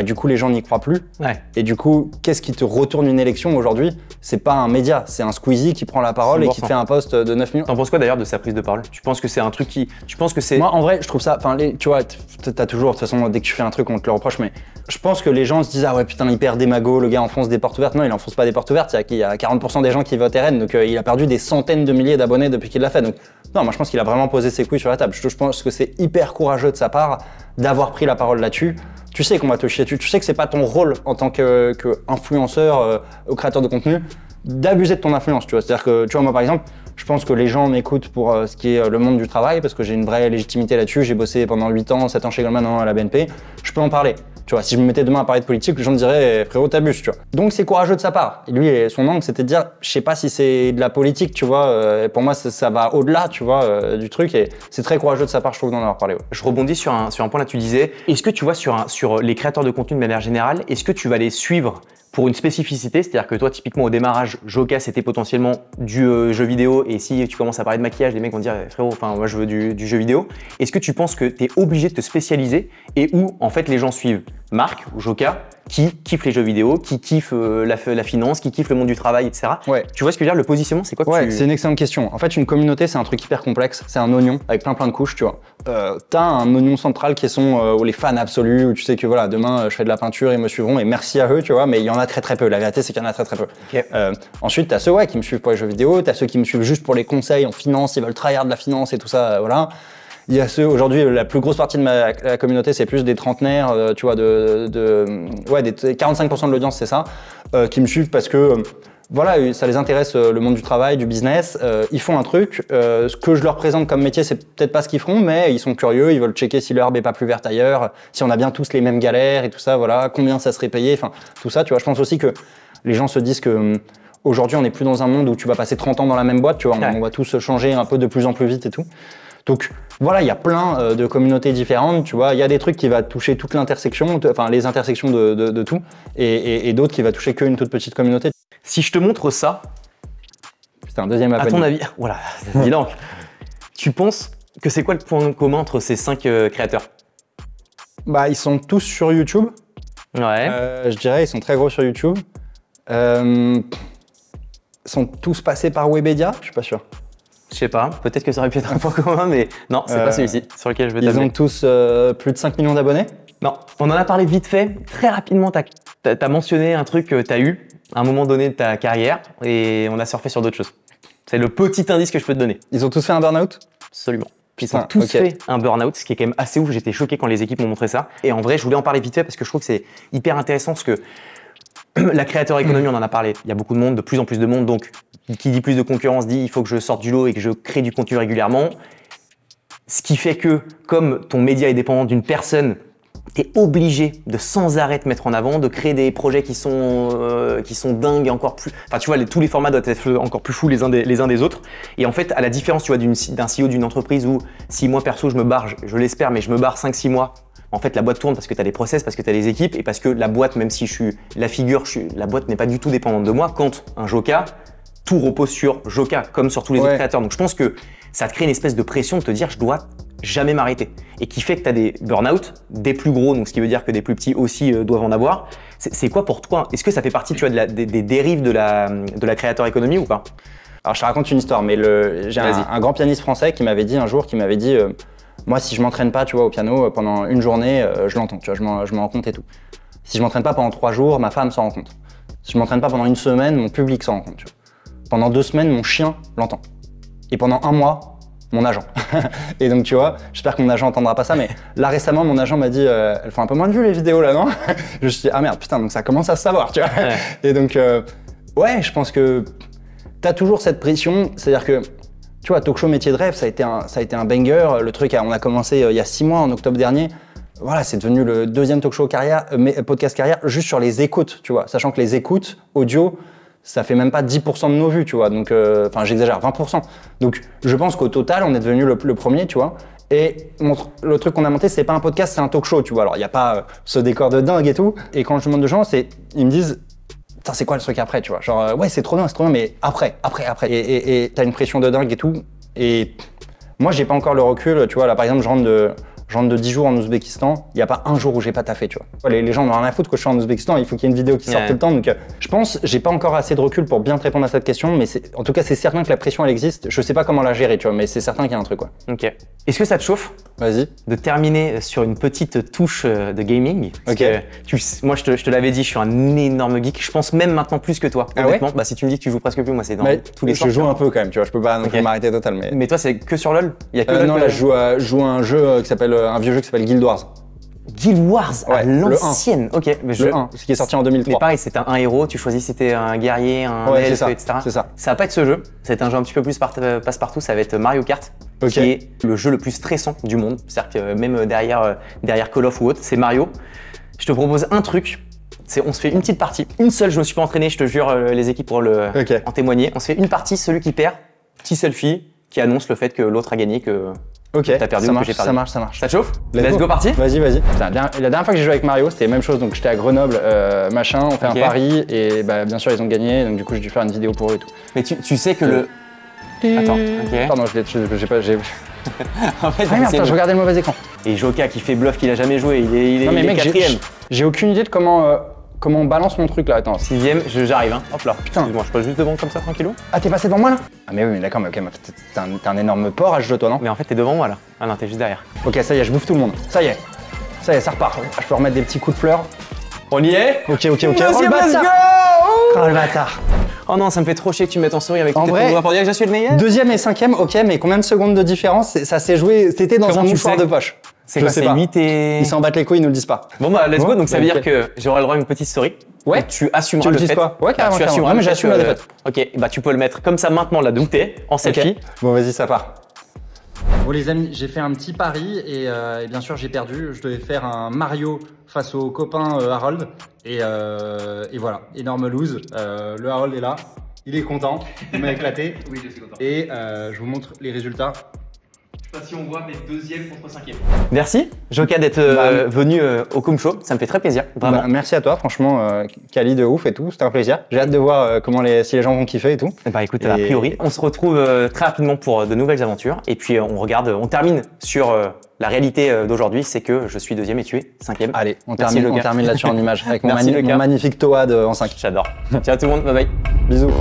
du coup, les gens n'y croient plus. Ouais. Et du coup, qu'est-ce qui te retourne une élection aujourd'hui? C'est pas un média, c'est un Squeezie qui prend la parole et qui fait un post de 9 millions. T'en penses quoi d'ailleurs de sa prise de parole? Tu penses que c'est un truc qui. Tu penses que c'est. Moi, en vrai, je trouve ça. Tu vois, t'as toujours, de toute façon, dès que tu fais un truc, on te le reproche, mais je pense que les gens se disent, ah ouais, putain, hyper démago, le gars enfonce des portes ouvertes. Non, il enfonce pas des portes ouvertes. Il y a 40% des gens qui votent RN, donc il a perdu des centaines de milliers d'abonnés depuis qu'il l'a fait. Donc, non, moi, je pense qu'il a vraiment posé ses couilles sur la table. Je pense que c'est hyper courageux de sa part d'avoir pris la parole là-dessus. Tu sais qu'on va te chier dessus, tu sais que c'est pas ton rôle en tant qu'influenceur ou créateur de contenu d'abuser de ton influence, tu vois. C'est-à-dire que, tu vois, moi par exemple, je pense que les gens m'écoutent pour ce qui est le monde du travail parce que j'ai une vraie légitimité là-dessus. J'ai bossé pendant 8 ans, 7 ans chez Goldman, 1 an à la BNP. Je peux en parler. Tu vois, si je me mettais demain à parler de politique, les gens me diraient frérot, t'abuses, tu vois. Donc c'est courageux de sa part. Et lui, son angle, c'était de dire, je sais pas si c'est de la politique, tu vois. Pour moi, ça va au-delà, tu vois, du truc. Et c'est très courageux de sa part, je trouve, d'en avoir parlé. Ouais. Je rebondis sur un point là, tu disais, est-ce que tu vois sur les créateurs de contenu de manière générale, est-ce que tu vas les suivre pour une spécificité, c'est-à-dire que toi, typiquement, au démarrage, Joca, c'était potentiellement du jeu vidéo, et si tu commences à parler de maquillage, les mecs vont dire, frérot, enfin, moi, je veux du jeu vidéo. Est-ce que tu penses que tu es obligé de te spécialiser et où, en fait, les gens suivent Marc ou Joca, qui kiffe les jeux vidéo, qui kiffe la finance, qui kiffe le monde du travail, etc. Ouais. Tu vois ce que je veux dire? Le positionnement, c'est quoi que Ouais, c'est une excellente question. En fait, une communauté, c'est un truc hyper complexe. C'est un oignon avec plein de couches, tu vois. T'as un oignon central qui sont les fans absolus, où tu sais que voilà, demain, je fais de la peinture, ils me suivront, et merci à eux, tu vois, mais il y en a très peu. La vérité, c'est qu'il y en a très peu. Okay. Ensuite, t'as ceux qui me suivent pour les jeux vidéo, t'as ceux qui me suivent juste pour les conseils en finance, ils veulent tryhard de la finance et tout ça, voilà. Il y a ceux, aujourd'hui, la plus grosse partie de la communauté, c'est plus des trentenaires, tu vois, des 45% de l'audience, c'est ça, qui me suivent parce que, voilà, ça les intéresse le monde du travail, du business, ils font un truc, ce que je leur présente comme métier, c'est peut-être pas ce qu'ils feront, mais ils sont curieux, ils veulent checker si l'herbe est pas plus verte ailleurs, si on a bien tous les mêmes galères et tout ça, voilà, combien ça serait payé, enfin, tout ça, tu vois, je pense aussi que les gens se disent que aujourd'hui, on n'est plus dans un monde où tu vas passer 30 ans dans la même boîte, tu vois, on va tous changer un peu de plus en plus vite et tout. Donc voilà, il y a plein de communautés différentes, tu vois. Il y a des trucs qui vont toucher toute l'intersection, enfin les intersections de tout, et d'autres qui vont toucher qu'une toute petite communauté. Si je te montre ça, c'est un deuxième appel. À ton avis, voilà, dis donc, tu penses que c'est quoi le point commun entre ces 5 créateurs? Bah, ils sont tous sur YouTube. Ouais. Je dirais, ils sont très gros sur YouTube. Ils sont tous passés par Webedia, je suis pas sûr. Je sais pas, peut-être que ça aurait pu être un point commun, mais non, c'est pas celui-ci sur lequel je veux tabler. Ils ont tous plus de 5 millions d'abonnés? Non, on en a parlé vite fait, très rapidement, t'as mentionné un truc que t'as eu à un moment donné de ta carrière et on a surfé sur d'autres choses. C'est le petit indice que je peux te donner. Ils ont tous fait un burn-out? Absolument. Ils ont tous fait un burn-out, ce qui est quand même assez ouf, j'étais choqué quand les équipes m'ont montré ça. Et en vrai, je voulais en parler vite fait parce que je trouve que c'est hyper intéressant parce que la créateur économie, on en a parlé, il y a beaucoup de monde, de plus en plus de monde, donc qui dit plus de concurrence dit il faut que je sorte du lot et que je crée du contenu régulièrement. Ce qui fait que, comme ton média est dépendant d'une personne, tu es obligé de sans arrêt te mettre en avant, de créer des projets qui sont dingues et encore plus... Enfin, tu vois, tous les formats doivent être encore plus fous les uns des autres. Et en fait, à la différence, tu vois, d'un CEO d'une entreprise où si moi, perso, je me barre, je l'espère, mais je me barre 5-6 mois, en fait, la boîte tourne parce que tu as des process, parce que tu as des équipes et parce que la boîte, même si je suis la figure, la boîte n'est pas du tout dépendante de moi. Quand un Joca, tout repose sur Joca, comme sur tous les autres créateurs. Donc, je pense que ça te crée une espèce de pression de te dire, je dois jamais m'arrêter. Et qui fait que tu as des burn-out, des plus gros, donc ce qui veut dire que des plus petits aussi doivent en avoir. C'est quoi pour toi? Est-ce que ça fait partie, tu vois, des dérives de la créateur économie ou pas? Alors, je te raconte une histoire, mais j'ai un grand pianiste français qui m'avait dit un jour, moi, si je m'entraîne pas, tu vois, au piano pendant une journée, je l'entends, tu vois, je m'en rends compte et tout. Si je m'entraîne pas pendant 3 jours, ma femme s'en rend compte. Si je m'entraîne pas pendant une semaine, mon public s'en rend compte, tu vois. Pendant 2 semaines, mon chien l'entend. Et pendant 1 mois, mon agent. Et donc, tu vois, j'espère que mon agent entendra pas ça, mais là, récemment, mon agent m'a dit, elles font un peu moins de vues, les vidéos, là, non? Je me suis dit, ah merde, putain, donc ça commence à se savoir, tu vois. Ouais. Et donc, ouais, je pense que t'as toujours cette pression, c'est-à-dire que, tu vois, Talk Show Métier de Rêve, ça a été un banger. Le truc, on a commencé il y a 6 mois, en octobre dernier. Voilà, c'est devenu le 2e talk show podcast carrière, juste sur les écoutes, tu vois. Sachant que les écoutes audio, ça fait même pas 10% de nos vues, tu vois. Donc, enfin, j'exagère, 20%. Donc, je pense qu'au total, on est devenu le premier, tu vois. Et le truc qu'on a monté, c'est pas un podcast, c'est un talk show, tu vois. Alors, il n'y a pas ce décor de dingue et tout. Et quand je demande de gens, ils me disent, putain, c'est quoi le truc après, tu vois? Genre, ouais, c'est trop bien, mais après. Et t'as une pression de dingue et tout. Et moi, j'ai pas encore le recul, tu vois. Là, par exemple, je rentre de 10 jours en Ouzbékistan, il n'y a pas un jour où j'ai pas taffé, tu vois. Les gens n'ont rien à foutre que je suis en Ouzbékistan, il faut qu'il y ait une vidéo qui sorte tout le temps. Donc, je pense, j'ai pas encore assez de recul pour bien te répondre à cette question, mais en tout cas, c'est certain que la pression, elle existe. Je sais pas comment la gérer, tu vois, mais c'est certain qu'il y a un truc, quoi. Ok. Est-ce que ça te chauffe? Vas-y. De terminer sur une petite touche de gaming. Ok. Moi, je te l'avais dit, je suis un énorme geek. Je pense même maintenant plus que toi. Ah ouais? Bah, si tu me dis que tu joues presque plus, moi, c'est dans tous les Je joue un peu quand même, tu vois. Je peux pas non plus m'arrêter total, mais. Mais toi, c'est que sur LoL? Il y a que LoL. Non, là, je joue à un jeu qui s'appelle un vieux jeu qui s'appelle Guild Wars. Guild Wars, à l'ancienne. Ok, mais le 1, ce qui est sorti en 2003. Mais pareil, c'était un héros, tu choisis si c'était un guerrier, un elfe, etc. C'est ça. Ça va pas être ce jeu, c'est un jeu un petit peu plus passe-partout, ça va être Mario Kart, qui est le jeu le plus stressant du monde. C'est-à-dire que même derrière Call of ou autre, c'est Mario. Je te propose un truc, on se fait une petite partie, une seule, je me suis pas entraîné, je te jure, les équipes pourront en témoigner. On se fait une partie, celui qui perd, petit selfie, qui annonce le fait que l'autre a gagné, que Ok, Ok, t'as perdu ça ou que marche, j'ai perdu. ça marche, ça marche. Ça te chauffe? Let's Let's go, parti? Vas-y, vas-y. Putain, la dernière fois que j'ai joué avec Mario, c'était la même chose. Donc j'étais à Grenoble, machin, on fait Ok. un pari et bah, bien sûr ils ont gagné. Donc du coup j'ai dû faire une vidéo pour eux et tout. Mais tu sais que le. Attends, ok. Pardon, j'ai pas. En fait, Ah merde, c'est attends, je regardais le mauvais écran. Et Joka qui fait bluff qu'il a jamais joué, il Non mais est mec, quatrième. j'ai aucune idée de comment on balance mon truc là. Attends. Sixième, j'arrive, hein. Hop là. Putain. Excuse-moi, je passe juste devant comme ça, tranquillou. Ah t'es passé devant moi là? Ah mais oui, mais d'accord, mais ok, t'es un énorme porc à ce jeu toi, non? Mais en fait, t'es devant moi là. Ah non, t'es juste derrière. Ok, ça y est, je bouffe tout le monde. Ça y est, ça repart. Je peux remettre des petits coups de fleurs. On y est? Ok. Oh le Deuxième, let's bâtard! go! Oh le bâtard! Oh non, ça me fait trop chier que tu mettes en souris avec En tes vrai, pouvoirs pour dire que je suis le meilleur. Deuxième et cinquième, ok, mais combien de secondes de différence? Ça s'est joué, c'était dans Comment un tu mouchoir sais de poche. C'est Je quoi, sais c'est pas. 8 et. Ils s'en battent les couilles, ils nous le disent pas. Bon bah, let's go, Ouais, donc ça veut ok. dire que j'aurai le droit à une petite story. Ouais. Et tu assumeras Tu me le dis fait. quoi? Ouais, carrément, Tu carrément. assumeras Ouais, mais le fait j'assume que- la défaite. Ok, bah tu peux le mettre comme ça maintenant, là, d'où t'es, en selfie. Bon, vas-y, ça part. Bon les amis, j'ai fait un petit pari et bien sûr j'ai perdu. Je devais faire un Mario face au copain Harold et voilà, énorme lose. Le Harold est là, il est content, il m'a éclaté. Oui, je suis content. Et je vous montre les résultats. Je sais pas si on voit, mais deuxième contre cinquième. Merci, Joka, d'être Bah, venu au Koum Show. Ça me fait très plaisir, vraiment. Bah, merci à toi, franchement, Kali de ouf et tout, c'était un plaisir. J'ai hâte de voir si les gens vont kiffer et tout. Bah écoute, a priori, on se retrouve très rapidement pour de nouvelles aventures. Et puis on termine sur la réalité d'aujourd'hui, c'est que je suis deuxième et tu es cinquième. Allez, on Merci, termine, Lucas. là-dessus en image avec mon Merci, Lucas. magnifique Toad en 5. J'adore. Ciao tout le monde, bye bye. Bisous.